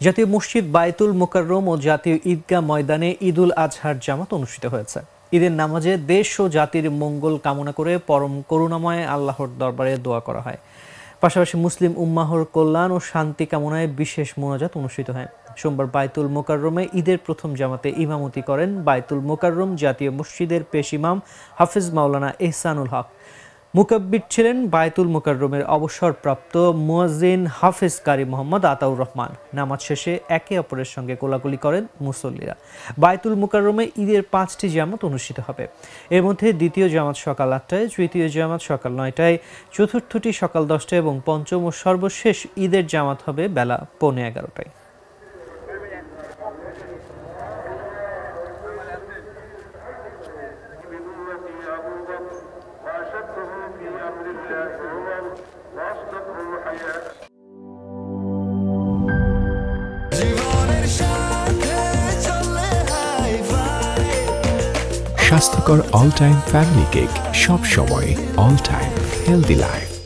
জাতীয় মসজিদ বায়তুল মোকাররম ও জাতীয় ঈদগাহ ময়দানে ঈদুল আজহার জামাত অনুষ্ঠিত হয়েছে। ঈদের নামাজে দেশ ও জাতির মঙ্গল কামনা করে পরম করুণাময় আল্লাহর দরবারে দোয়া করা হয়। পাশাপাশি মুসলিম উম্মাহর কল্যাণ ও শান্তি কামনায় বিশেষ মোনাজাত অনুষ্ঠিত হয়। সোমবার বায়তুল মোকাররমে ঈদের প্রথম জামাতে ইমামতি করেন বায়তুল মোকাররম জাতীয় মসজিদের পেশ ইমাম হাফিজ মাওলানা এহসানুল হক। মুকাব্বির ছিলেন বায়তুল মোকাররমের অবসরপ্রাপ্ত মুয়াজ্জিন হাফিজ কারি মোহাম্মদ আতাউর রহমান। নামাজ শেষে একে অপরের সঙ্গে কোলাকুলি করেন মুসল্লিরা। বায়তুল মোকাররমে ঈদের 5টি জামাত অনুষ্ঠিত হবে। এর মধ্যে দ্বিতীয় জামাত সকাল 8টায়, তৃতীয় জামাত সকাল 9টায়, চতুর্থটি সকাল 10টায় এবং পঞ্চম ও সর্বশেষ ঈদের জামাত হবে বেলা 11:15টায়। স্বাস্থ্যকর অল টাইম ফ্যামিলি কেক, সব সময় অল টাইম হেলদি লাইফ।